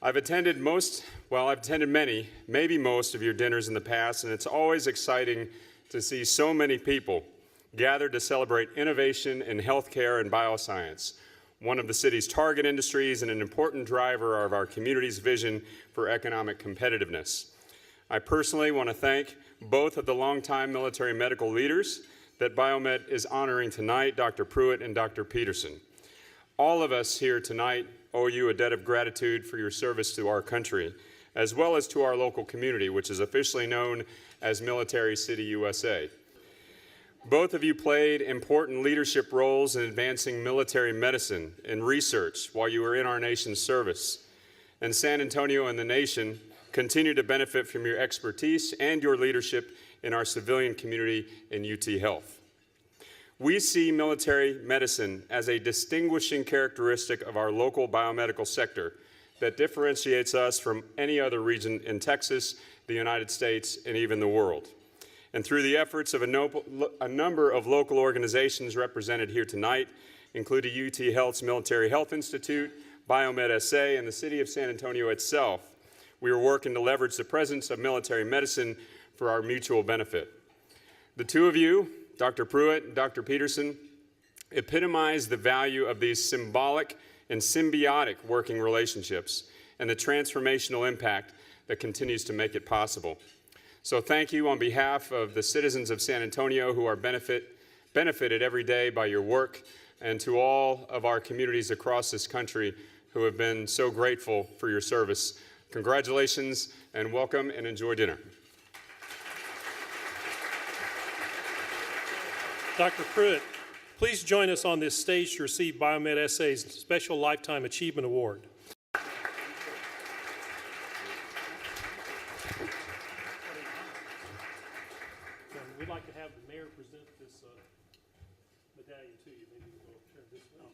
I've attended many, maybe most of your dinners in the past, and it's always exciting to see so many people gathered to celebrate innovation in healthcare and bioscience, one of the city's target industries and an important driver of our community's vision for economic competitiveness. I personally want to thank both of the longtime military medical leaders that BioMed is honoring tonight, Dr. Pruitt and Dr. Peterson. All of us here tonight owe you a debt of gratitude for your service to our country, as well as to our local community, which is officially known as Military City, USA. Both of you played important leadership roles in advancing military medicine and research while you were in our nation's service. And San Antonio and the nation continue to benefit from your expertise and your leadership in our civilian community in UT Health. We see military medicine as a distinguishing characteristic of our local biomedical sector that differentiates us from any other region in Texas, the United States, and even the world. And through the efforts of a number of local organizations represented here tonight, including UT Health's Military Health Institute, BioMed SA, and the City of San Antonio itself, we are working to leverage the presence of military medicine for our mutual benefit. The two of you, Dr. Pruitt and Dr. Peterson, epitomize the value of these symbolic and symbiotic working relationships and the transformational impact that continues to make it possible. So thank you on behalf of the citizens of San Antonio who are benefited every day by your work, and to all of our communities across this country who have been so grateful for your service. Congratulations and welcome, and enjoy dinner. Dr. Pruitt, please join us on this stage to receive BioMed SA's Special Lifetime Achievement Award. We'd like to have the mayor present this medallion to you. Maybe we'll turn this way.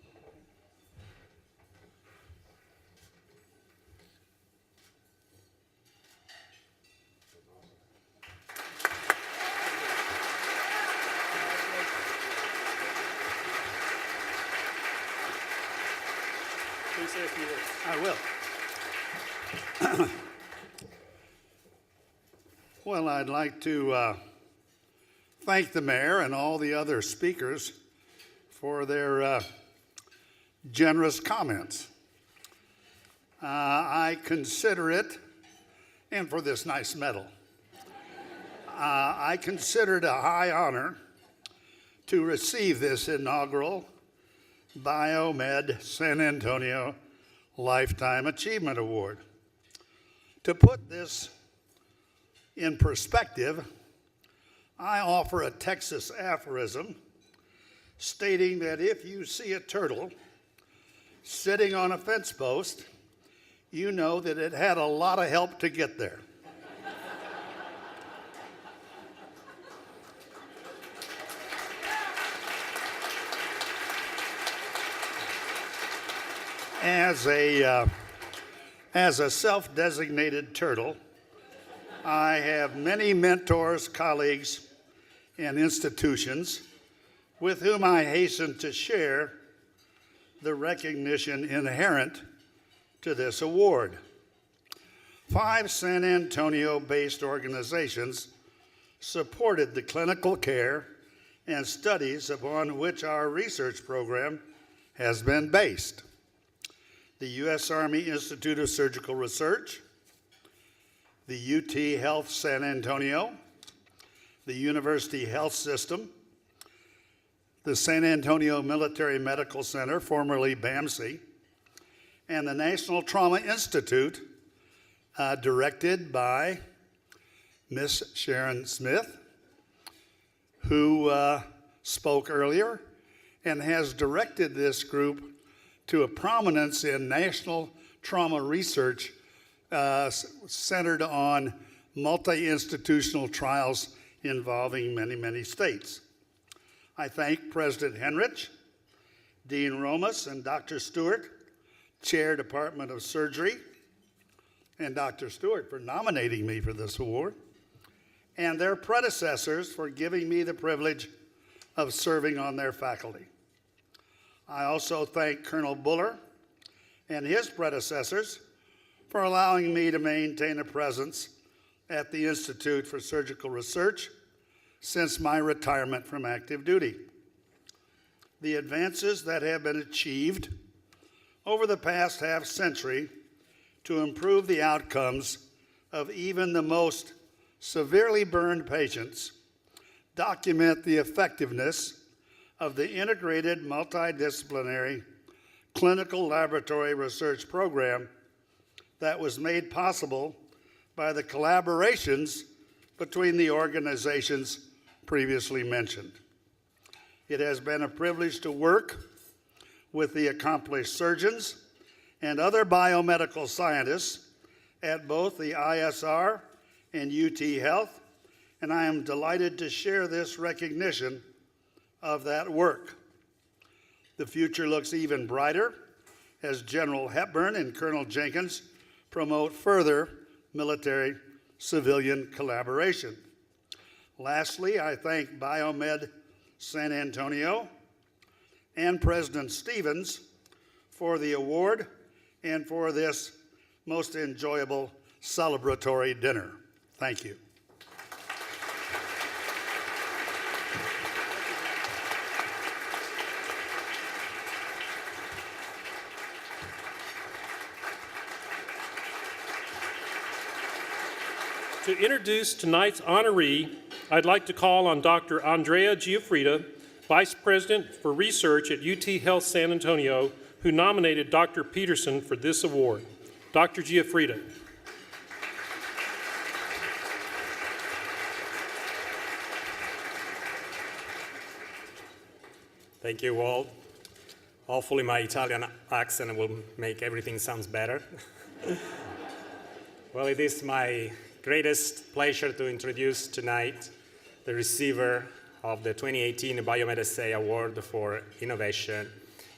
Please say a few words. I will. Well, I'd like to thank the mayor and all the other speakers for their generous comments. I consider it, and for this nice medal, I consider it a high honor to receive this inaugural BioMed San Antonio Lifetime Achievement Award. To put this in perspective, I offer a Texas aphorism stating that if you see a turtle sitting on a fence post, you know that it had a lot of help to get there. As a self-designated turtle, I have many mentors, colleagues, and institutions with whom I hasten to share the recognition inherent to this award. 5 San Antonio-based organizations supported the clinical care and studies upon which our research program has been based. The U.S. Army Institute of Surgical Research, the UT Health San Antonio, the University Health System, the San Antonio Military Medical Center, formerly BAMC, and the National Trauma Institute, directed by Miss Sharon Smith, who spoke earlier and has directed this group to a prominence in national trauma research centered on multi-institutional trials involving many, many states. I thank President Henrich, Dean Romas, and Dr. Stewart, Chair, Department of Surgery, and Dr. Stewart for nominating me for this award, and their predecessors for giving me the privilege of serving on their faculty. I also thank Colonel Buller and his predecessors for allowing me to maintain a presence at the Institute for Surgical Research since my retirement from active duty. The advances that have been achieved over the past half-century to improve the outcomes of even the most severely burned patients document the effectiveness of the integrated multidisciplinary clinical laboratory research program that was made possible by the collaborations between the organizations previously mentioned. It has been a privilege to work with the accomplished surgeons and other biomedical scientists at both the ISR and UT Health, and I am delighted to share this recognition of that work. The future looks even brighter as General Hepburn and Colonel Jenkins promote further military-civilian collaboration. Lastly, I thank BioMed San Antonio and President Stevens for the award and for this most enjoyable celebratory dinner. Thank you. To introduce tonight's honoree, I'd like to call on Dr. Andrea Giuffrida, Vice President for Research at UT Health San Antonio, who nominated Dr. Peterson for this award. Dr. Giuffrida. Thank you, Walt. Hopefully my Italian accent will make everything sound better. Well, it is my greatest pleasure to introduce tonight the receiver of the 2018 BioMed SA Award for Innovation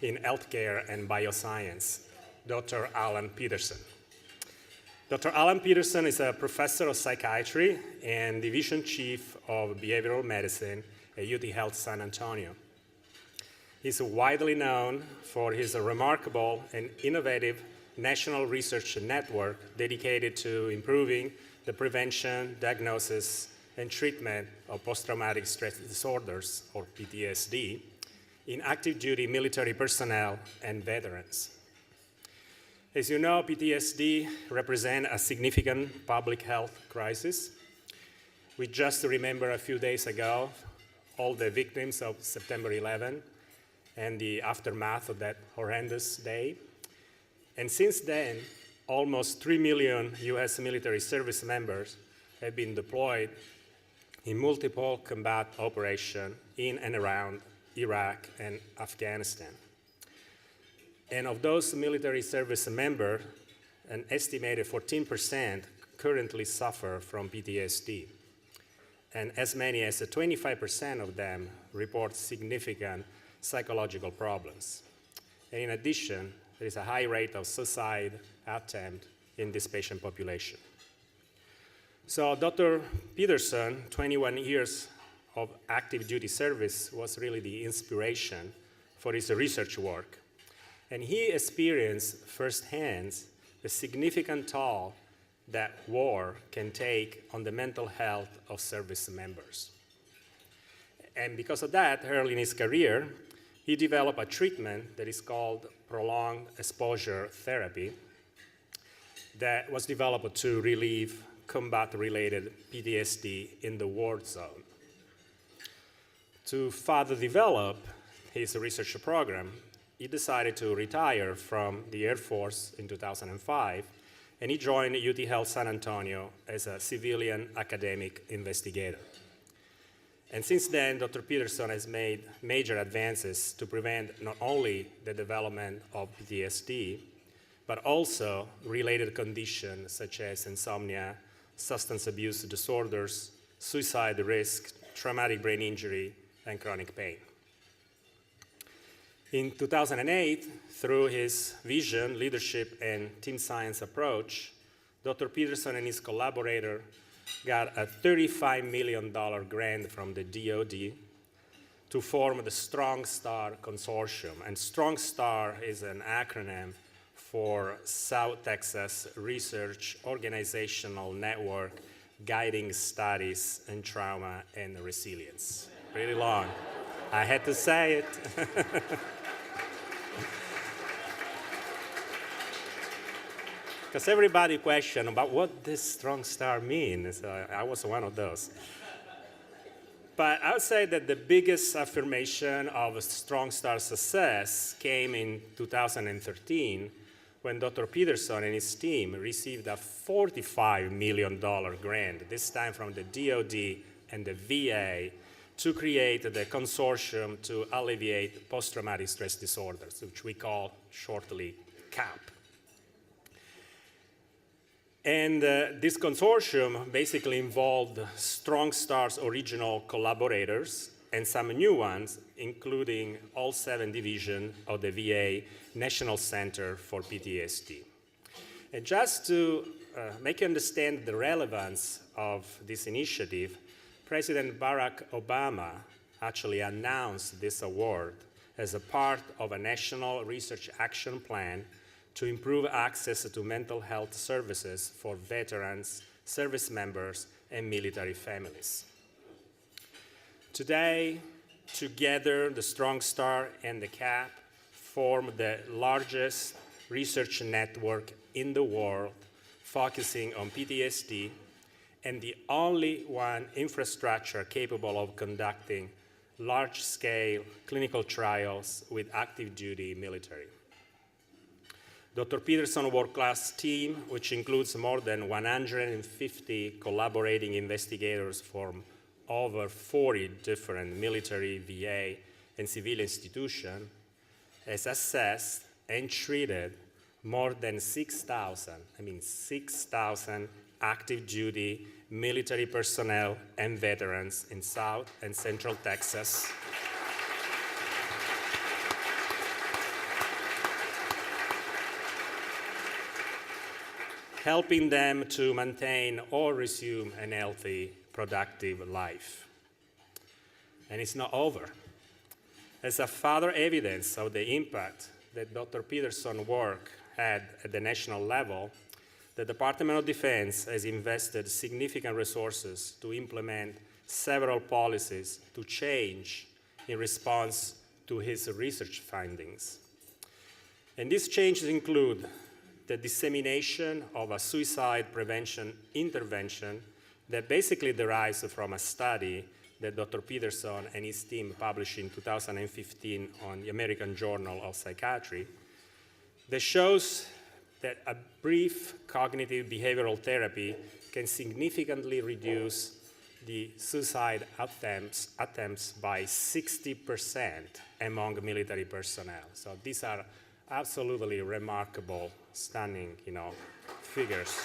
in Healthcare and Bioscience, Dr. Alan Peterson. Dr. Alan Peterson is a professor of psychiatry and division chief of behavioral medicine at UT Health San Antonio. He's widely known for his remarkable and innovative national research network dedicated to improving the prevention, diagnosis, and treatment of post-traumatic stress disorders, or PTSD, in active duty military personnel and veterans. As you know, PTSD represents a significant public health crisis. We just remember a few days ago all the victims of September 11 and the aftermath of that horrendous day. And since then, almost 3 million US military service members have been deployed in multiple combat operations in and around Iraq and Afghanistan. And of those military service members, an estimated 14% currently suffer from PTSD. And as many as 25% of them report significant psychological problems. And in addition, there is a high rate of suicide attempt in this patient population. So Dr. Peterson, 21 years of active duty service, was really the inspiration for his research work. And he experienced firsthand the significant toll that war can take on the mental health of service members. And because of that, early in his career, he developed a treatment that is called prolonged exposure therapy that was developed to relieve combat-related PTSD in the war zone. To further develop his research program, he decided to retire from the Air Force in 2005, and he joined UT Health San Antonio as a civilian academic investigator. And since then, Dr. Peterson has made major advances to prevent not only the development of PTSD, but also related conditions such as insomnia, substance abuse disorders, suicide risk, traumatic brain injury, and chronic pain. In 2008, through his vision, leadership, and team science approach, Dr. Peterson and his collaborator got a $35 million grant from the DoD to form the Strong Star Consortium. And Strong Star is an acronym for South Texas Research Organizational Network Guiding Studies in Trauma and Resilience. Really long. I had to say it. Because everybody questioned about what this strong star means. I was one of those. But I would say that the biggest affirmation of strong star success came in 2013 when Dr. Peterson and his team received a $45 million grant, this time from the DoD and the VA, to create the consortium to alleviate post-traumatic stress disorders, which we call shortly CAP. And this consortium basically involved Strong Star's original collaborators and some new ones, including all 7 divisions of the VA National Center for PTSD. And just to make you understand the relevance of this initiative, President Barack Obama actually announced this award as a part of a national research action plan to improve access to mental health services for veterans, service members, and military families. Today, together, the Strong Star and the CAP form the largest research network in the world focusing on PTSD and the only one infrastructure capable of conducting large-scale clinical trials with active duty military. Dr. Peterson's world-class team, which includes more than 150 collaborating investigators from over 40 different military, VA, and civil institutions, has assessed and treated more than 6,000 active duty military personnel and veterans in South and Central Texas. Helping them to maintain or resume a healthy, productive life. And it's not over. As a further evidence of the impact that Dr. Peterson's work had at the national level, the Department of Defense has invested significant resources to implement several policies to change in response to his research findings. And these changes include the dissemination of a suicide prevention intervention that basically derives from a study that Dr. Peterson and his team published in 2015 on the American Journal of Psychiatry that shows that a brief cognitive behavioral therapy can significantly reduce the suicide attempts by 60% among military personnel. So these are absolutely remarkable, stunning, figures.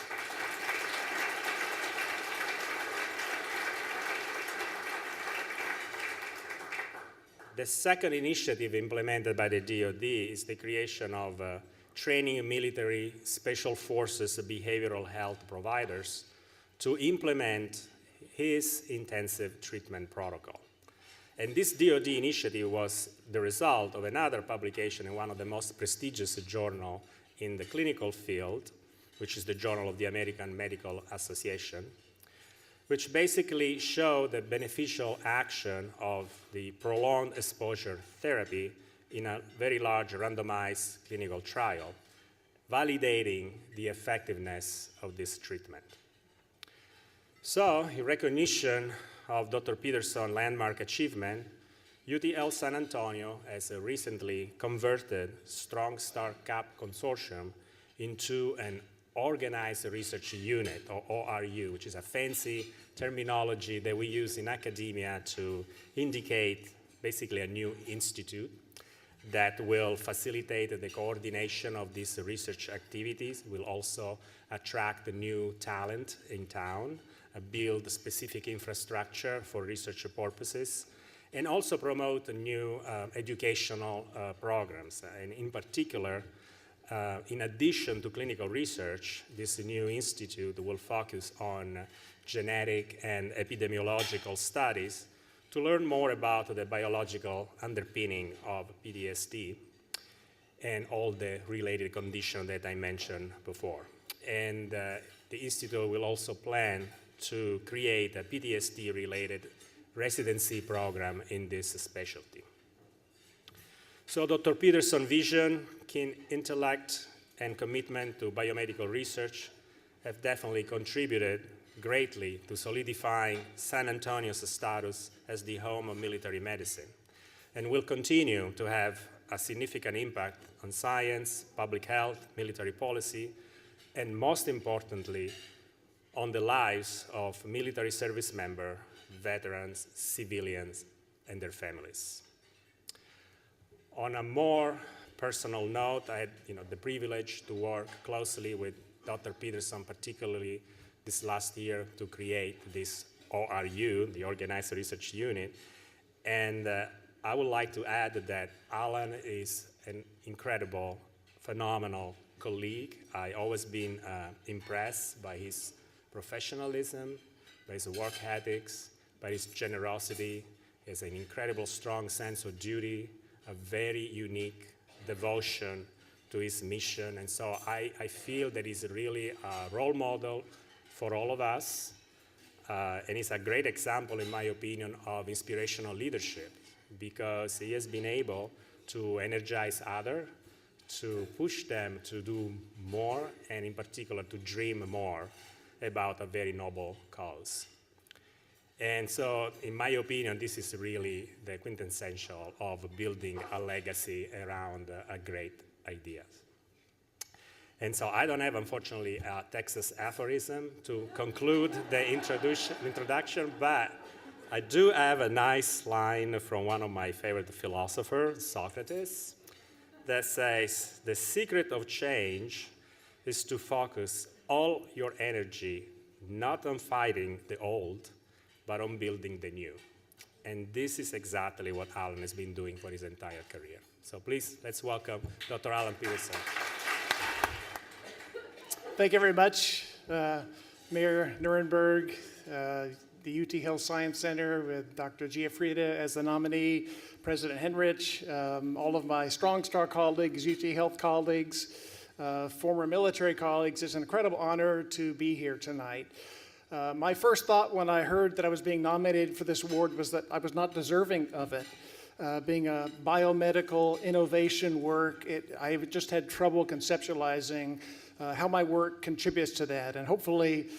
The second initiative implemented by the DoD is the creation of training military special forces behavioral health providers to implement his intensive treatment protocol. And this DoD initiative was the result of another publication in one of the most prestigious journals in the clinical field, which is the Journal of the American Medical Association, which basically showed the beneficial action of the prolonged exposure therapy in a very large randomized clinical trial, validating the effectiveness of this treatment. So, in recognition of Dr. Peterson's landmark achievement, UT Health San Antonio has recently converted Strong Star CAP Consortium into an Organized Research Unit, or ORU, which is a fancy terminology that we use in academia to indicate basically a new institute that will facilitate the coordination of these research activities, will also attract new talent in town, build specific infrastructure for research purposes, and also promote new educational programs. And in particular, in addition to clinical research, this new institute will focus on genetic and epidemiological studies to learn more about the biological underpinning of PTSD. and all the related conditions that I mentioned before. And the Institute will also plan to create a PTSD-related residency program in this specialty. So Dr. Peterson's vision, keen intellect, and commitment to biomedical research have definitely contributed greatly to solidifying San Antonio's status as the home of military medicine, and will continue to have a significant impact on science, public health, military policy, and most importantly, on the lives of military service members, veterans, civilians, and their families. On a more personal note, I had the privilege to work closely with Dr. Peterson, particularly this last year, to create this ORU, the Organized Research Unit. And I would like to add that Alan is an incredible, phenomenal colleague. I've always been impressed by his professionalism, by his work ethics, by his generosity. He has an incredible strong sense of duty, a very unique devotion to his mission. And so I feel that he's really a role model for all of us. And he's a great example, in my opinion, of inspirational leadership, because he has been able to energize others, to push them to do more, and in particular to dream more about a very noble cause. And so, in my opinion, this is really the quintessential of building a legacy around a great idea. And so I don't have, unfortunately, a Texas aphorism to conclude the introduction, but I do have a nice line from one of my favorite philosophers, Socrates, that says, "The secret of change is to focus all your energy not on fighting the old, but on building the new." And this is exactly what Alan has been doing for his entire career. So please, let's welcome Dr. Alan Peterson. Thank you very much, Mayor Nuremberg, the UT Health Science Center with Dr. Giuffrida as the nominee, President Henrich, all of my Strong Star colleagues, UT Health colleagues, former military colleagues. It's an incredible honor to be here tonight. My first thought when I heard that I was being nominated for this award was that I was not deserving of it. Being a biomedical innovation work, I just had trouble conceptualizing how my work contributes to that. And hopefully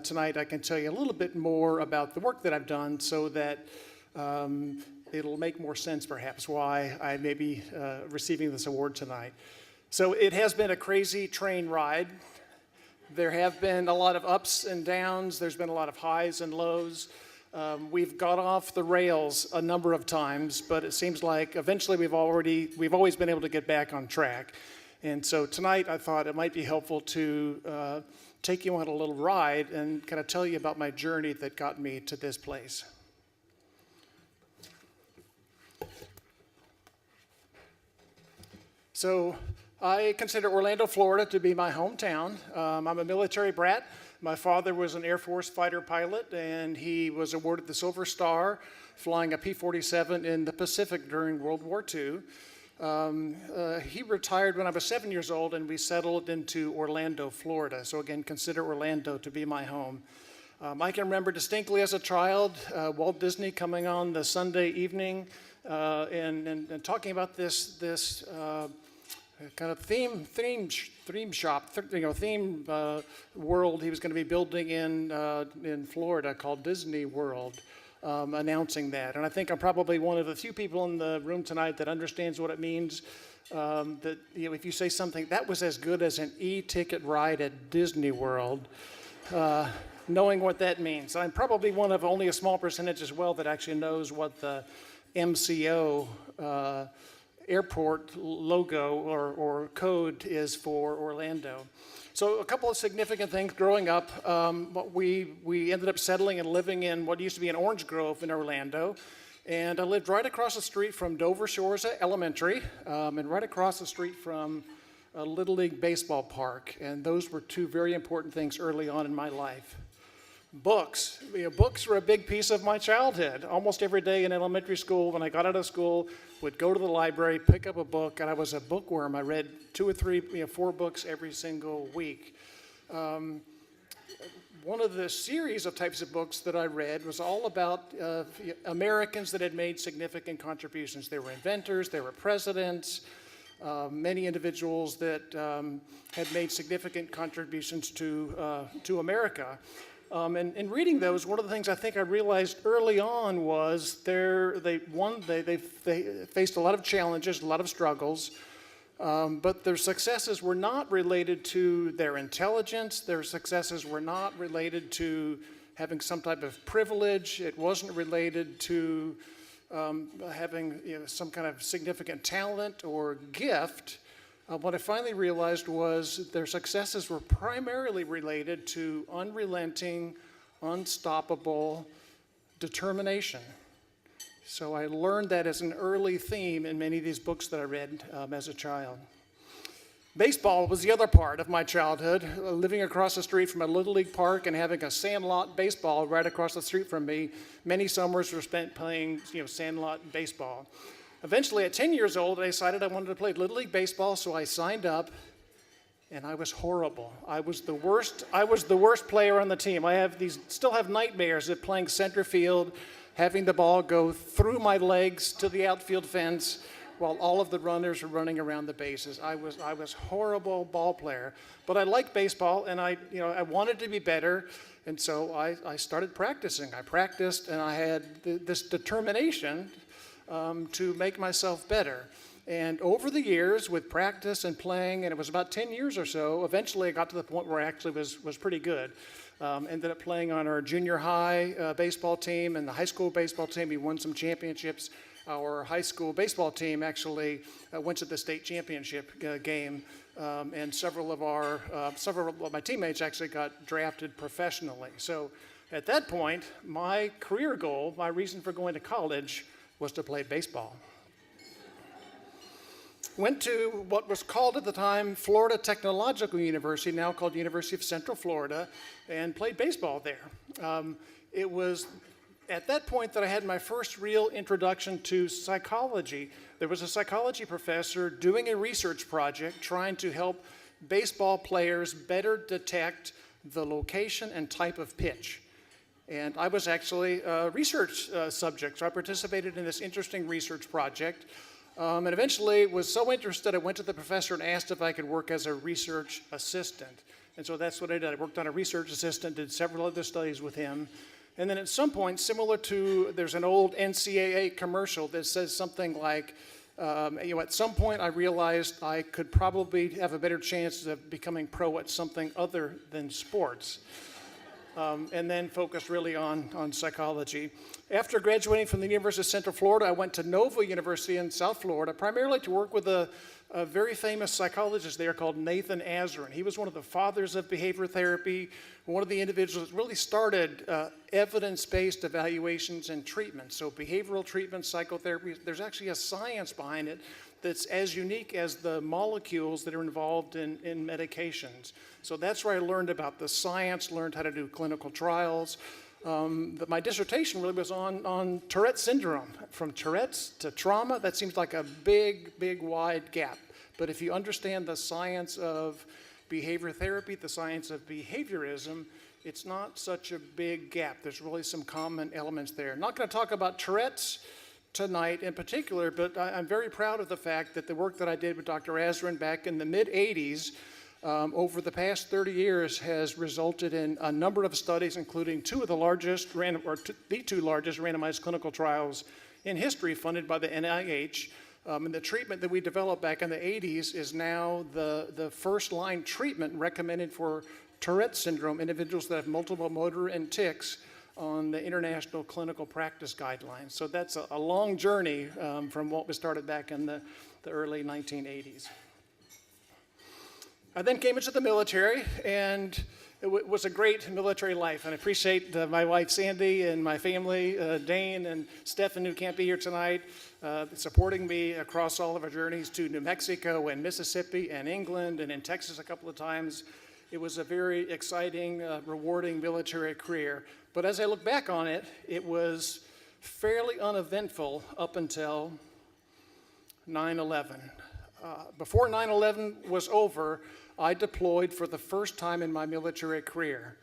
tonight I can tell you a little bit more about the work that I've done so that it'll make more sense perhaps why I may be receiving this award tonight. So it has been a crazy train ride. There have been a lot of ups and downs. There's been a lot of highs and lows. We've got off the rails a number of times, but it seems like eventually we've always been able to get back on track. And so tonight I thought it might be helpful to take you on a little ride and kind of tell you about my journey that got me to this place. So I consider Orlando, Florida to be my hometown. I'm a military brat. My father was an Air Force fighter pilot, and he was awarded the Silver Star flying a P-47 in the Pacific during World War II. He retired when I was 7 years old, and we settled into Orlando, Florida. So again, consider Orlando to be my home. I can remember distinctly as a child Walt Disney coming on the Sunday evening and talking about this kind of theme world he was going to be building in Florida called Disney World. Announcing that. And I think I'm probably one of the few people in the room tonight that understands what it means. That if you say something, that was as good as an e-ticket ride at Disney World, knowing what that means. I'm probably one of only a small percentage as well that actually knows what the MCO airport logo or code is for Orlando. So a couple of significant things growing up. We ended up settling and living in what used to be an orange grove in Orlando. And I lived right across the street from Dover Shores Elementary and right across the street from a Little League baseball park. And those were two very important things early on in my life. Books. Books were a big piece of my childhood. Almost every day in elementary school, when I got out of school, would go to the library, pick up a book, and I was a bookworm. I read 2 or 3, 4 books every single week. One of the series of types of books that I read was all about Americans that had made significant contributions. They were inventors, they were presidents, many individuals that had made significant contributions to America. And in reading those, one of the things I think I realized early on was they faced a lot of challenges, a lot of struggles, but their successes were not related to their intelligence. Their successes were not related to having some type of privilege. It wasn't related to having some kind of significant talent or gift. What I finally realized was their successes were primarily related to unrelenting, unstoppable determination. So I learned that as an early theme in many of these books that I read as a child. Baseball was the other part of my childhood. Living across the street from a Little League park and having a sandlot baseball right across the street from me, many summers were spent playing sandlot baseball. Eventually, at 10 years old, I decided I wanted to play Little League baseball, so I signed up, and I was horrible. I was the worst player on the team. Still have nightmares of playing center field, having the ball go through my legs to the outfield fence while all of the runners were running around the bases. I was horrible ball player, but I liked baseball, and I wanted to be better, and so I started practicing. I practiced, and I had this determination to make myself better. And over the years, with practice and playing, and it was about 10 years or so, eventually I got to the point where I actually was pretty good. Ended up playing on our junior high baseball team and the high school baseball team. We won some championships. Our high school baseball team actually went to the state championship game, and several of my teammates actually got drafted professionally. So at that point, my career goal, my reason for going to college, was to play baseball. Went to what was called at the time Florida Technological University, now called University of Central Florida, and played baseball there. It was at that point that I had my first real introduction to psychology. There was a psychology professor doing a research project trying to help baseball players better detect the location and type of pitch. And I was actually a research subject, so I participated in this interesting research project. And eventually was so interested, I went to the professor and asked if I could work as a research assistant. And so that's what I did. I worked on a research assistant, did several other studies with him. And then at some point, similar to, there's an old NCAA commercial that says something like, at some point I realized I could probably have a better chance of becoming pro at something other than sports. And then focused really on psychology. After graduating from the University of Central Florida, I went to Nova University in South Florida, primarily to work with a very famous psychologist there called Nathan Azarin. He was one of the fathers of behavior therapy, one of the individuals that really started evidence-based evaluations and treatments. So behavioral treatment, psychotherapy, there's actually a science behind it that's as unique as the molecules that are involved in medications. So that's where I learned about the science, learned how to do clinical trials. But my dissertation really was on Tourette syndrome. From Tourette's to trauma, that seems like a big, wide gap. But if you understand the science of behavior therapy, the science of behaviorism, it's not such a big gap. There's really some common elements there. I'm not going to talk about Tourette's tonight in particular, but I'm very proud of the fact that the work that I did with Dr. Azarin back in the mid-'80s over the past 30 years has resulted in a number of studies, including the two largest randomized clinical trials in history funded by the NIH. And the treatment that we developed back in the 80s is now the first-line treatment recommended for Tourette syndrome, individuals that have multiple motor and tics, on the International Clinical Practice Guidelines. So that's a long journey from what was started back in the early 1980s. I then came into the military, and it was a great military life. And I appreciate my wife, Sandy, and my family, Dane and Stephen, who can't be here tonight, supporting me across all of our journeys to New Mexico and Mississippi and England and in Texas a couple of times. It was a very exciting, rewarding military career. But as I look back on it, it was fairly uneventful up until 9/11. Before 9/11 was over, I deployed for the first time in my military career.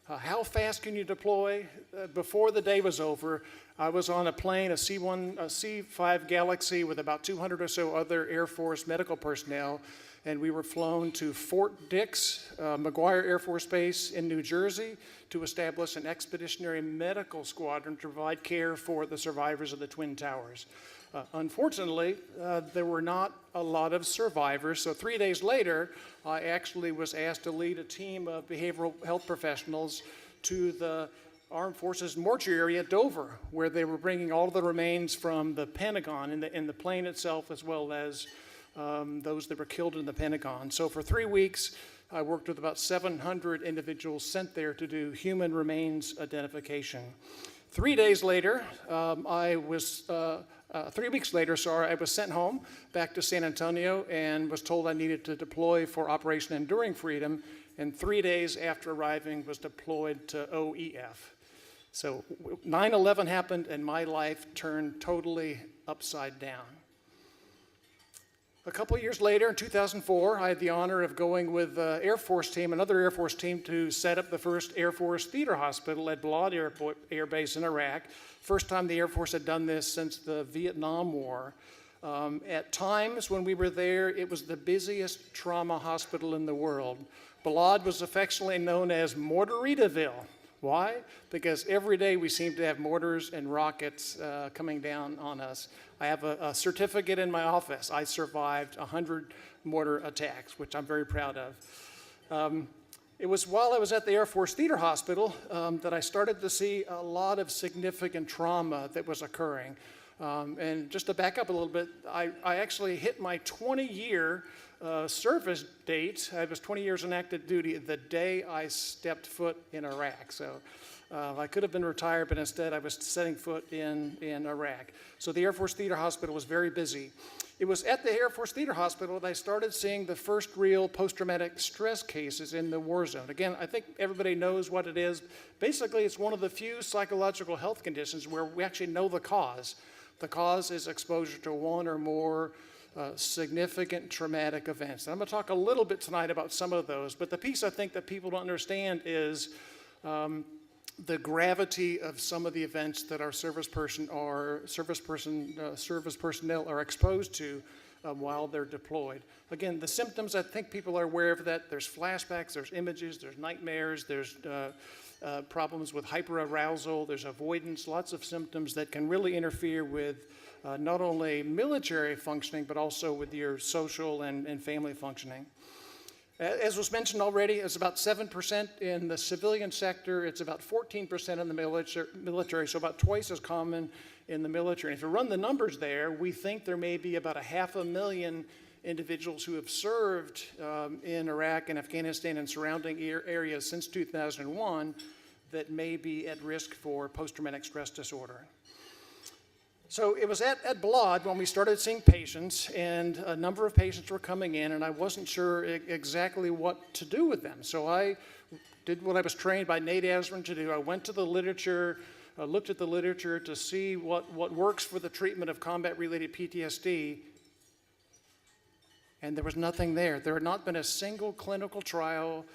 How fast can you deploy? Before the day was over, I was on a plane, a C-5 Galaxy with about 200 or so other Air Force medical personnel, and we were flown to Fort Dix, McGuire Air Force Base in New Jersey to establish an expeditionary medical squadron to provide care for the survivors of the Twin Towers. Unfortunately, there were not a lot of survivors, so 3 days later, I actually was asked to lead a team of behavioral health professionals to the Armed Forces mortuary at Dover, where they were bringing all the remains from the Pentagon in the plane itself, as well as those that were killed in the Pentagon. So for 3 weeks, I worked with about 700 individuals sent there to do human remains identification. 3 days later, 3 weeks later, I was sent home back to San Antonio and was told I needed to deploy for Operation Enduring Freedom, and 3 days after arriving was deployed to OEF. So 9/11 happened and my life turned totally upside down. A couple of years later, in 2004, I had the honor of going with another Air Force team, to set up the first Air Force theater hospital at Balad Air Base in Iraq. First time the Air Force had done this since the Vietnam War. At times when we were there, it was the busiest trauma hospital in the world. Balad was affectionately known as Mortaritaville. Why? Because every day we seemed to have mortars and rockets coming down on us. I have a certificate in my office. I survived 100 mortar attacks, which I'm very proud of. It was while I was at the Air Force Theater Hospital that I started to see a lot of significant trauma that was occurring. And just to back up a little bit, I actually hit my 20-year service date. I was 20 years in active duty the day I stepped foot in Iraq. So I could have been retired, but instead I was setting foot in Iraq. So the Air Force Theater Hospital was very busy. It was at the Air Force Theater Hospital that I started seeing the first real post-traumatic stress cases in the war zone. Again, I think everybody knows what it is. Basically, it's one of the few psychological health conditions where we actually know the cause. The cause is exposure to one or more significant traumatic events. And I'm going to talk a little bit tonight about some of those, but the piece I think that people don't understand is the gravity of some of the events that our service personnel are exposed to while they're deployed. Again, the symptoms, I think people are aware of that. There's flashbacks, there's images, there's nightmares, there's problems with hyperarousal, there's avoidance, lots of symptoms that can really interfere with not only military functioning, but also with your social and family functioning. As was mentioned already, it's about 7% in the civilian sector. It's about 14% in the military, so about twice as common in the military. And if you run the numbers there, we think there may be about 500,000 individuals who have served in Iraq and Afghanistan and surrounding areas since 2001 that may be at risk for post-traumatic stress disorder. So it was at Balad when we started seeing patients, and a number of patients were coming in, and I wasn't sure exactly what to do with them. So I did what I was trained by Nate Asron to do. I went to the literature, looked at the literature to see what works for the treatment of combat-related PTSD, and there was nothing there. There had not been a single clinical trial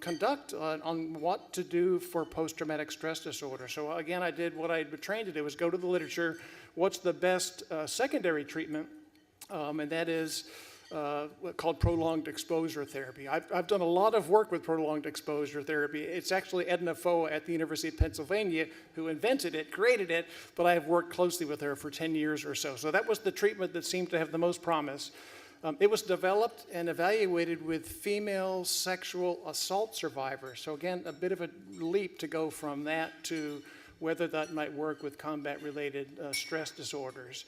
conduct on what to do for post-traumatic stress disorder. So again, I did what I had been trained to do, was go to the literature, what's the best secondary treatment, and that is called prolonged exposure therapy. I've done a lot of work with prolonged exposure therapy. It's actually Edna Foa at the University of Pennsylvania who invented it, created it, but I have worked closely with her for 10 years or so. So that was the treatment that seemed to have the most promise. It was developed and evaluated with female sexual assault survivors. So again, a bit of a leap to go from that to whether that might work with combat-related stress disorders.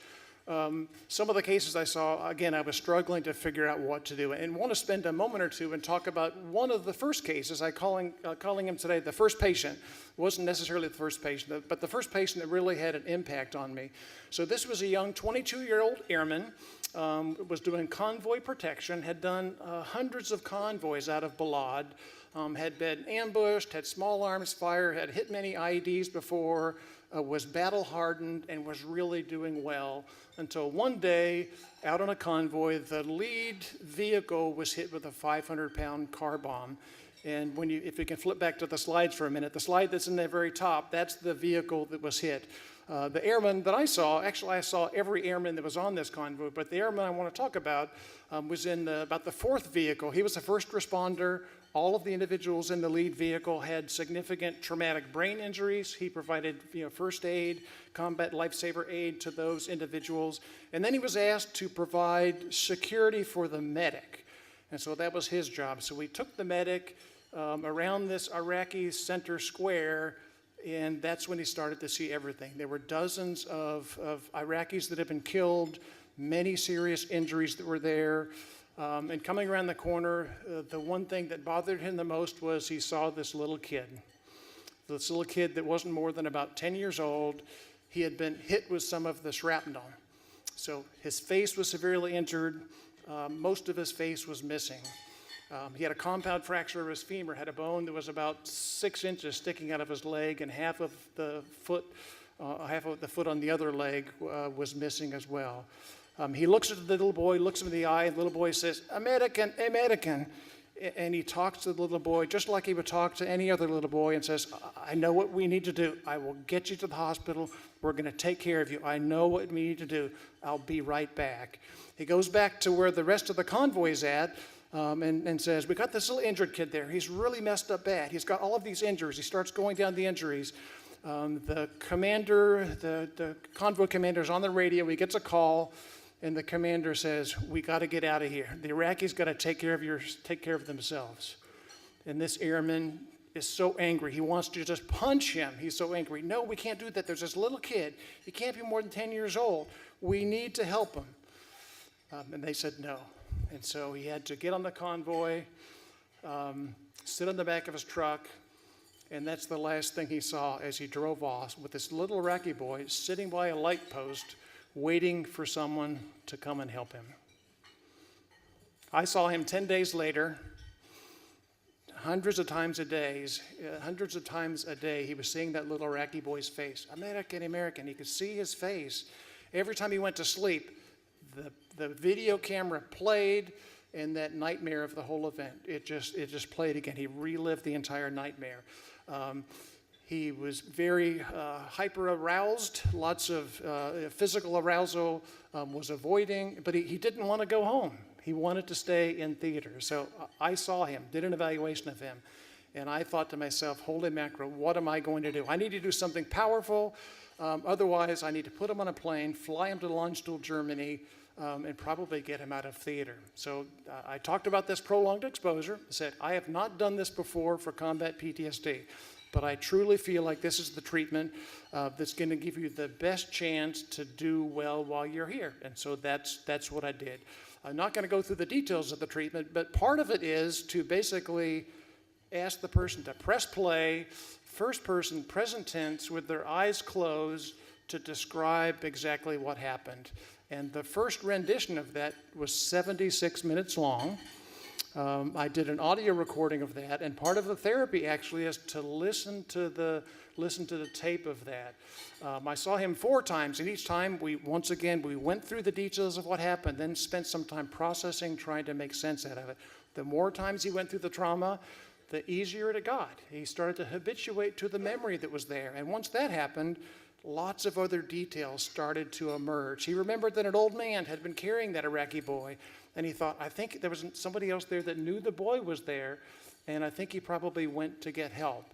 Some of the cases I saw, again, I was struggling to figure out what to do, and want to spend a moment or two and talk about one of the first cases. Calling him today the first patient. Wasn't necessarily the first patient, but the first patient that really had an impact on me. So this was a young 22-year-old airman was doing convoy protection, had done hundreds of convoys out of Balad, had been ambushed, had small arms fire, had hit many IEDs before, was battle hardened, and was really doing well until one day, out on a convoy, the lead vehicle was hit with a 500-pound car bomb. And if you can flip back to the slides for a minute, the slide that's in the very top, that's the vehicle that was hit. The airman that I saw, actually I saw every airman that was on this convoy, but the airman I want to talk about was in about the fourth vehicle. He was a first responder. All of the individuals in the lead vehicle had significant traumatic brain injuries. He provided first aid, combat lifesaver aid to those individuals. And then he was asked to provide security for the medic. And so that was his job. So we took the medic around this Iraqi center square, and that's when he started to see everything. There were dozens of Iraqis that had been killed, many serious injuries that were there. And coming around the corner, the one thing that bothered him the most was he saw this little kid. This little kid that wasn't more than about 10 years old. He had been hit with some of the shrapnel. So his face was severely injured. Most of his face was missing. He had a compound fracture of his femur, had a bone that was about 6 inches sticking out of his leg, and half of the foot on the other leg was missing as well. He looks at the little boy, looks him in the eye, and the little boy says, "American, American." And he talks to the little boy just like he would talk to any other little boy and says, "I know what we need to do. I will get you to the hospital. We're going to take care of you. I know what we need to do. I'll be right back." He goes back to where the rest of the convoy is at and says, "We got this little injured kid there. He's really messed up bad. He's got all of these injuries." He starts going down the injuries. The convoy commander is on the radio. He gets a call. And the commander says, "We got to get out of here. The Iraqis got to take care of themselves." And this airman is so angry. He wants to just punch him. He's so angry. "No, we can't do that. There's this little kid. He can't be more than 10 years old. We need to help him." And they said no. And so he had to get on the convoy, sit on the back of his truck, and that's the last thing he saw as he drove off with this little Iraqi boy sitting by a light post, waiting for someone to come and help him. I saw him 10 days later, hundreds of times a day, he was seeing that little Iraqi boy's face. "American, American." He could see his face. Every time he went to sleep, the video camera played, and that nightmare of the whole event, it just played again. He relived the entire nightmare. He was very hyper-aroused, lots of physical arousal was avoiding, but he didn't want to go home. He wanted to stay in theater. So I saw him, did an evaluation of him, and I thought to myself, holy mackerel, what am I going to do? I need to do something powerful. Otherwise, I need to put him on a plane, fly him to Landstuhl, Germany, and probably get him out of theater. So I talked about this prolonged exposure. I said, I have not done this before for combat PTSD. But I truly feel like this is the treatment that's going to give you the best chance to do well while you're here. And so that's what I did. I'm not going to go through the details of the treatment, but part of it is to basically ask the person to press play, first person, present tense, with their eyes closed, to describe exactly what happened. And the first rendition of that was 76 minutes long. I did an audio recording of that, and part of the therapy actually is to listen to the tape of that. I saw him 4 times, and each time we went through the details of what happened, then spent some time processing, trying to make sense out of it. The more times he went through the trauma, the easier it got. He started to habituate to the memory that was there, and once that happened, lots of other details started to emerge. He remembered that an old man had been carrying that Iraqi boy, and he thought, I think there was somebody else there that knew the boy was there, and I think he probably went to get help.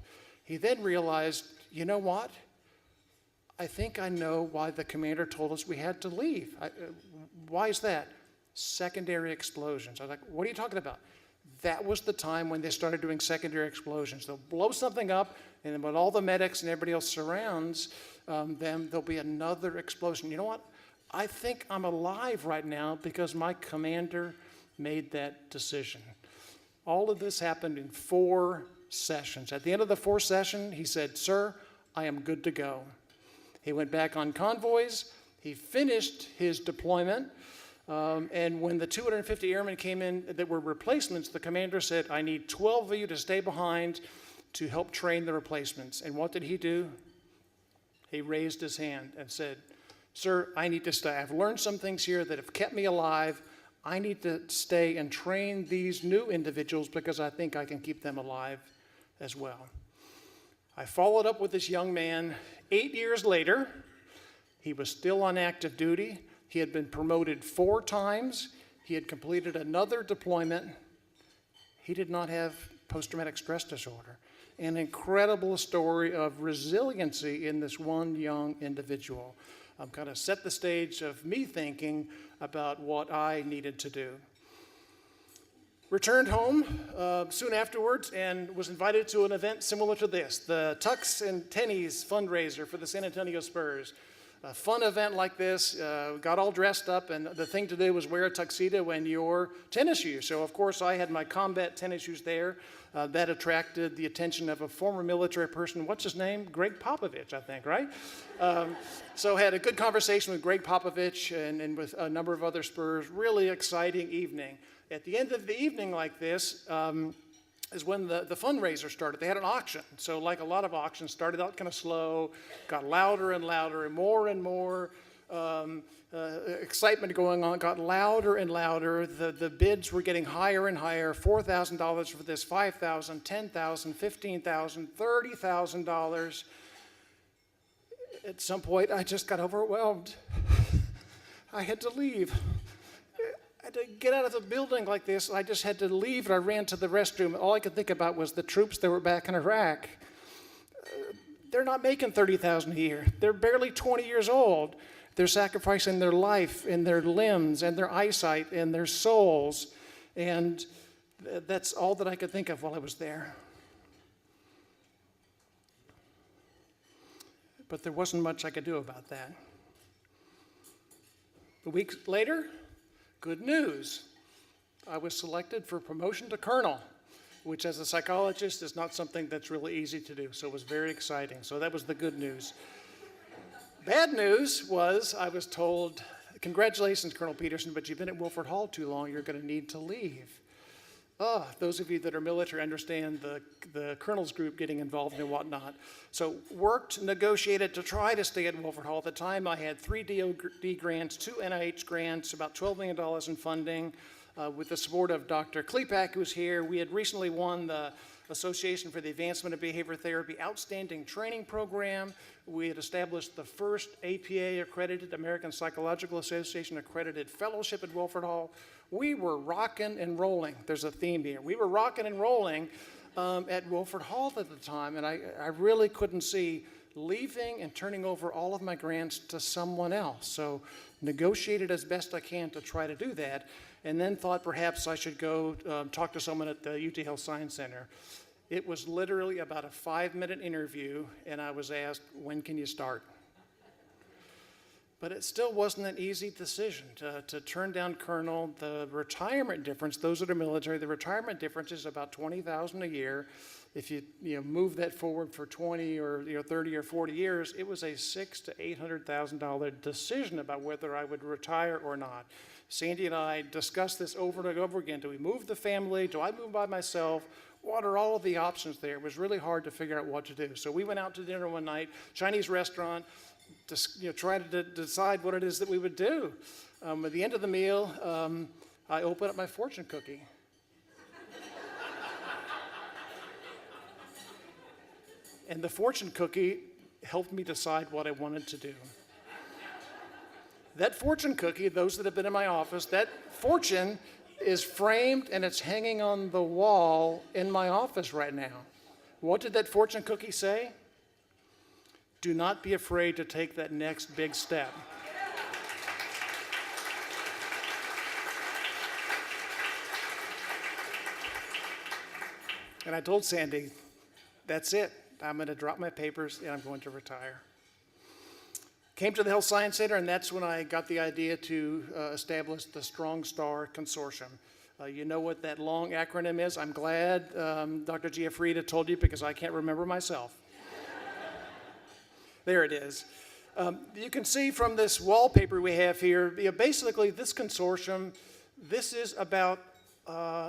He then realized, you know what? I think I know why the commander told us we had to leave. Why is that? Secondary explosions. I was like, what are you talking about? That was the time when they started doing secondary explosions. They'll blow something up, and then when all the medics and everybody else surrounds them, there'll be another explosion. You know what? I think I'm alive right now because my commander made that decision. All of this happened in 4 sessions. At the end of the 4th session, he said, "Sir, I am good to go." He went back on convoys. He finished his deployment. And when the 250 airmen came in that were replacements, the commander said, I need 12 of you to stay behind to help train the replacements. And what did he do? He raised his hand and said, sir, I need to stay. I've learned some things here that have kept me alive. I need to stay and train these new individuals because I think I can keep them alive as well. I followed up with this young man 8 years later. He was still on active duty. He had been promoted 4 times. He had completed another deployment. He did not have post-traumatic stress disorder. An incredible story of resiliency in this one young individual. Kind of set the stage of me thinking about what I needed to do. Returned home soon afterwards and was invited to an event similar to this, the Tux and Tennies fundraiser for the San Antonio Spurs. A fun event like this, got all dressed up, and the thing to do was wear a tuxedo and your tennis shoes. So of course I had my combat tennis shoes there. That attracted the attention of a former military person. What's his name? Greg Popovich, I think, right? So had a good conversation with Greg Popovich and with a number of other Spurs. Really exciting evening. At the end of the evening like this is when the fundraiser started. They had an auction. So like a lot of auctions, started out kind of slow, got louder and louder and more excitement going on, got louder and louder. The bids were getting higher and higher, $4,000 for this, $5,000, $10,000, $15,000, $30,000. At some point, I just got overwhelmed. I had to leave. I had to get out of the building like this. I just had to leave, and I ran to the restroom. All I could think about was the troops that were back in Iraq. They're not making $30,000 a year. They're barely 20 years old. They're sacrificing their life and their limbs and their eyesight and their souls. And that's all that I could think of while I was there. But there wasn't much I could do about that. A week later, good news. I was selected for promotion to colonel, which as a psychologist is not something that's really easy to do. So it was very exciting. So that was the good news. Bad news was I was told, congratulations, Colonel Peterson, but you've been at Wilford Hall too long. You're going to need to leave. Those of you that are military understand the colonel's group getting involved and whatnot. So worked, negotiated to try to stay at Wilford Hall. At the time, I had 3 DoD grants, 2 NIH grants, about $12 million in funding. With the support of Dr. Klepak, who's here. We had recently won the Association for the Advancement of Behavior Therapy Outstanding Training Program. We had established the first APA-accredited, American Psychological Association accredited fellowship at Wilford Hall. We were rocking and rolling. There's a theme here. We were rocking and rolling at Wilford Hall at the time, and I really couldn't see leaving and turning over all of my grants to someone else. So negotiated as best I can to try to do that, and then thought perhaps I should go talk to someone at the UT Health Science Center. It was literally about a 5-minute interview, and I was asked, when can you start? But it still wasn't an easy decision to turn down colonel. The retirement difference, those that are military, the retirement difference is about $20,000 a year. If you move that forward for 20 or 30 or 40 years, it was a $600,000 to $800,000 decision about whether I would retire or not. Sandy and I discussed this over and over again. Do we move the family? Do I move by myself? What are all of the options there? It was really hard to figure out what to do. So we went out to dinner one night, Chinese restaurant, to try to decide what it is that we would do. At the end of the meal, I opened up my fortune cookie. And the fortune cookie helped me decide what I wanted to do. That fortune cookie, those that have been in my office, that fortune is framed and it's hanging on the wall in my office right now. What did that fortune cookie say? Do not be afraid to take that next big step. And I told Sandy, that's it. I'm going to drop my papers and I'm going to retire. Came to the Health Science Center, and that's when I got the idea to establish the Strong Star Consortium. You know what that long acronym is? I'm glad Dr. Giafrida told you because I can't remember myself. There it is. You can see from this wallpaper we have here, basically this consortium, this is about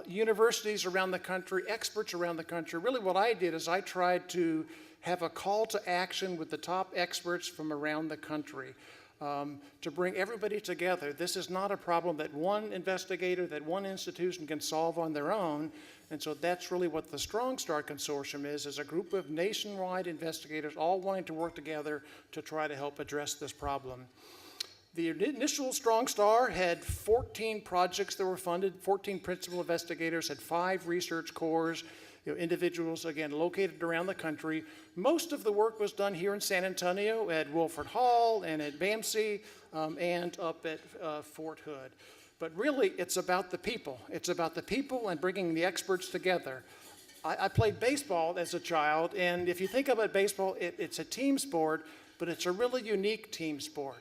universities around the country, experts around the country. Really what I did is I tried to have a call to action with the top experts from around the country to bring everybody together. This is not a problem that one investigator, that one institution can solve on their own. And so that's really what the Strong Start Consortium is a group of nationwide investigators all wanting to work together to try to help address this problem. The initial Strong Star had 14 projects that were funded, 14 principal investigators, had 5 research cores, individuals, again, located around the country. Most of the work was done here in San Antonio at Wilford Hall and at BAMC and up at Fort Hood. But really, it's about the people. It's about the people and bringing the experts together. I played baseball as a child, and if you think about baseball, it's a team sport, but it's a really unique team sport.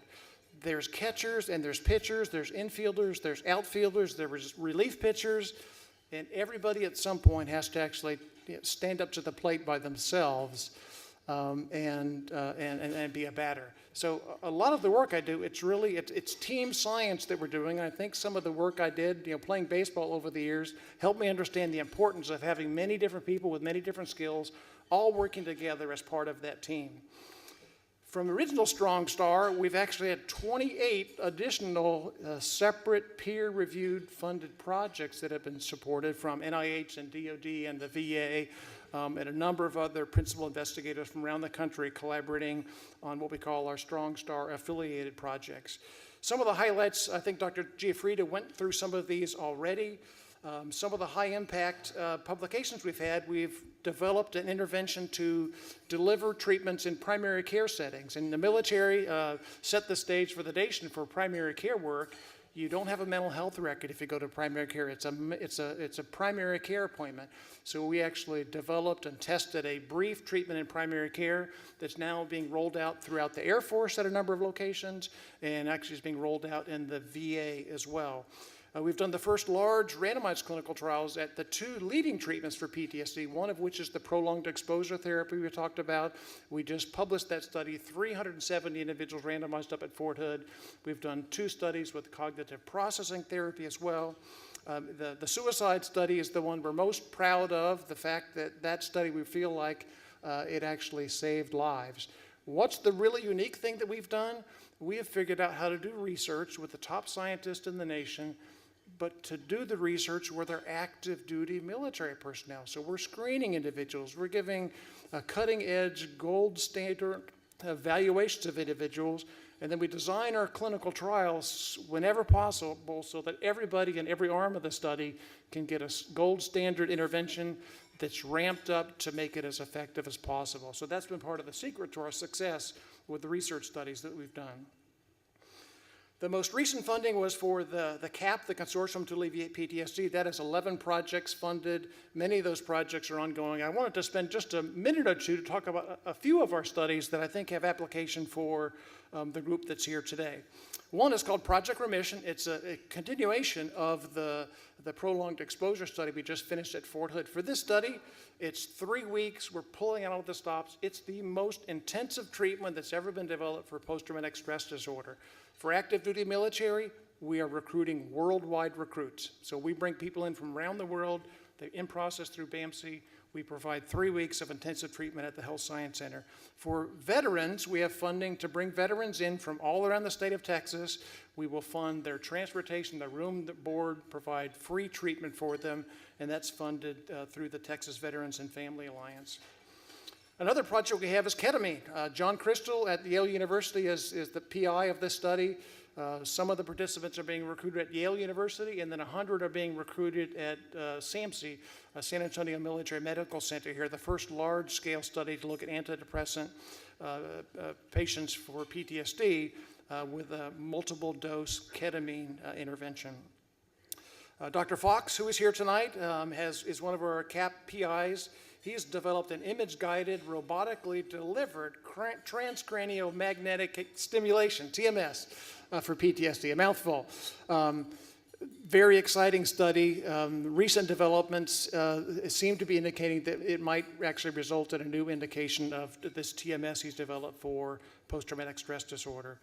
There's catchers and there's pitchers, there's infielders, there's outfielders, there's relief pitchers, and everybody at some point has to actually stand up to the plate by themselves and be a batter. So a lot of the work I do, it's team science that we're doing. I think some of the work I did, playing baseball over the years, helped me understand the importance of having many different people with many different skills all working together as part of that team. From the original Strong Star, we've actually had 28 additional separate peer-reviewed funded projects that have been supported from NIH and DoD and the VA and a number of other principal investigators from around the country collaborating on what we call our Strong Star affiliated projects. Some of the highlights, I think Dr. Giafrida went through some of these already. Some of the high-impact publications we've developed an intervention to deliver treatments in primary care settings. And the military set the stage for the nation for primary care work. You don't have a mental health record if you go to primary care. It's a primary care appointment. So we actually developed and tested a brief treatment in primary care that's now being rolled out throughout the Air Force at a number of locations, and actually is being rolled out in the VA as well. We've done the first large randomized clinical trials at the 2 leading treatments for PTSD, one of which is the prolonged exposure therapy we talked about. We just published that study, 370 individuals randomized up at Fort Hood. We've done 2 studies with cognitive processing therapy as well. The suicide study is the one we're most proud of, the fact that that study we feel like it actually saved lives. What's the really unique thing that we've done? We have figured out how to do research with the top scientists in the nation, but to do the research where they're active duty military personnel. So we're screening individuals. We're giving cutting edge, gold standard evaluations of individuals, and then we design our clinical trials whenever possible so that everybody in every arm of the study can get a gold standard intervention that's ramped up to make it as effective as possible. So that's been part of the secret to our success with the research studies that we've done. The most recent funding was for the CAP, the Consortium to Alleviate PTSD. That is 11 projects funded. Many of those projects are ongoing. I wanted to spend just a minute or two to talk about a few of our studies that I think have application for the group that's here today. One is called Project Remission. It's a continuation of the prolonged exposure study we just finished at Fort Hood. For this study, it's 3 weeks. We're pulling out all the stops. It's the most intensive treatment that's ever been developed for post-traumatic stress disorder. For active duty military, we are recruiting worldwide recruits. So we bring people in from around the world. They're in process through BAMC. We provide 3 weeks of intensive treatment at the Health Science Center. For veterans, we have funding to bring veterans in from all around the state of Texas. We will fund their transportation, their room, the board, provide free treatment for them, and that's funded through the Texas Veterans and Family Alliance. Another project we have is ketamine. John Crystal at Yale University is the PI of this study. Some of the participants are being recruited at Yale University, and then 100 are being recruited at SAMC, San Antonio Military Medical Center here, the first large-scale study to look at antidepressant patients for PTSD with a multiple-dose ketamine intervention. Dr. Fox, who is here tonight, is one of our CAP PIs. He's developed an image-guided, robotically delivered transcranial magnetic stimulation, TMS, for PTSD, a mouthful. very exciting study. Recent developments seem to be indicating that it might actually result in a new indication of this TMS he's developed for post-traumatic stress disorder.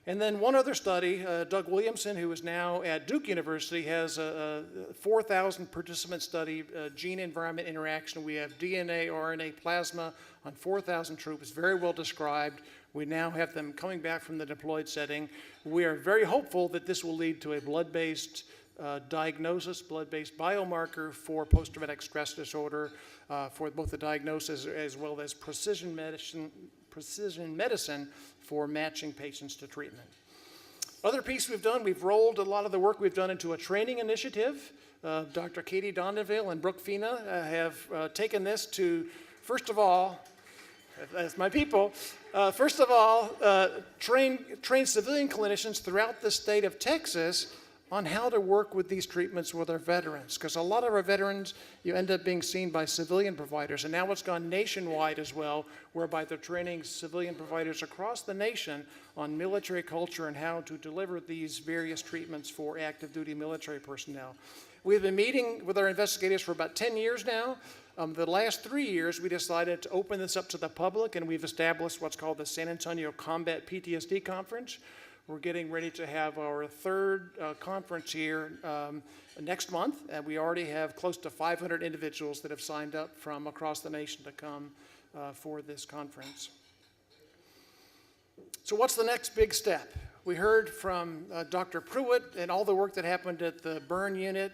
And then one other study, Doug Williamson, who is now at Duke University, has a 4,000 participant study, gene-environment interaction. We have DNA, RNA, plasma on 4,000 troops, very well described. We now have them coming back from the deployed setting. We are very hopeful that this will lead to a blood-based diagnosis, blood-based biomarker for post-traumatic stress disorder, for both the diagnosis as well as precision medicine for matching patients to treatment. Other piece we've done, we've rolled a lot of the work we've done into a training initiative. Dr. Katie Donneville and Brooke Fina have taken this to, first of all, as my people, train civilian clinicians throughout the state of Texas on how to work with these treatments with our veterans. Because a lot of our veterans, you end up being seen by civilian providers. And now it's gone nationwide as well, whereby they're training civilian providers across the nation on military culture and how to deliver these various treatments for active duty military personnel. We've been meeting with our investigators for about 10 years now. The last 3 years, we decided to open this up to the public, and we've established what's called the San Antonio Combat PTSD Conference. We're getting ready to have our third conference here next month, and we already have close to 500 individuals that have signed up from across the nation to come for this conference. So what's the next big step? We heard from Dr. Pruitt and all the work that happened at the burn unit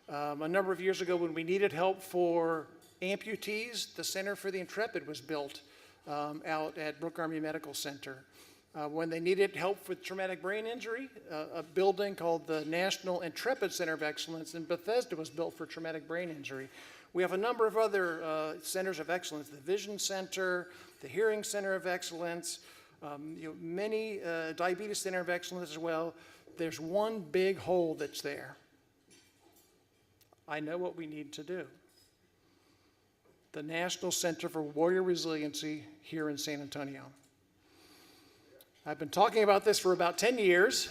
a number of years ago when we needed help for amputees. The Center for the Intrepid was built out at Brooke Army Medical Center. When they needed help with traumatic brain injury, a building called the National Intrepid Center of Excellence in Bethesda was built for traumatic brain injury. We have a number of other centers of excellence, the Vision Center, the Hearing Center of Excellence, many Diabetes Center of Excellence as well. There's one big hole that's there. I know what we need to do. The National Center for Warrior Resiliency here in San Antonio. I've been talking about this for about 10 years.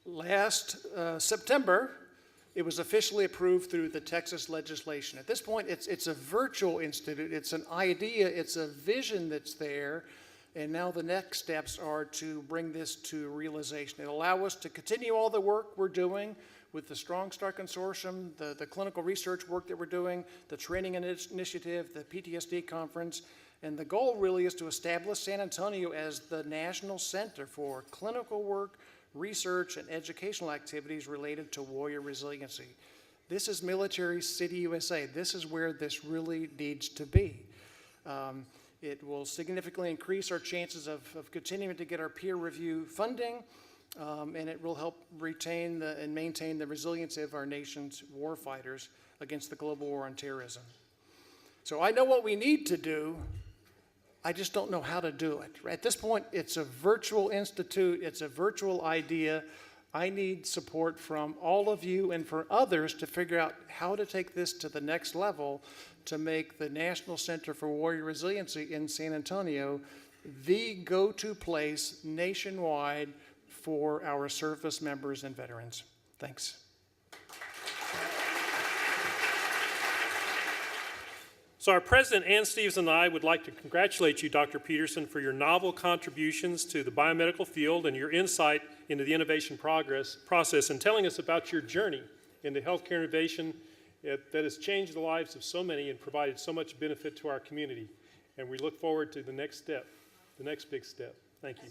Last September, it was officially approved through the Texas legislation. At this point, it's a virtual institute. It's an idea. It's a vision that's there. And now the next steps are to bring this to realization. It'll allow us to continue all the work we're doing with the Strong Start Consortium, the clinical research work that we're doing, the training initiative, the PTSD conference. And the goal really is to establish San Antonio as the national center for clinical work, research, and educational activities related to warrior resiliency. This is Military City, USA. This is where this really needs to be. It will significantly increase our chances of continuing to get our peer review funding, and it will help retain and maintain the resiliency of our nation's war fighters against the global war on terrorism. So I know what we need to do. I just don't know how to do it. At this point, it's a virtual institute. It's a virtual idea. I need support from all of you and for others to figure out how to take this to the next level to make the National Center for Warrior Resiliency in San Antonio the go-to place nationwide for our service members and veterans. Thanks. So our president, Ann Stevens, and I would like to congratulate you, Dr. Peterson, for your novel contributions to the biomedical field and your insight into the innovation process and telling us about your journey into healthcare innovation that has changed the lives of so many and provided so much benefit to our community. And we look forward to the next step, the next big step. Thank you.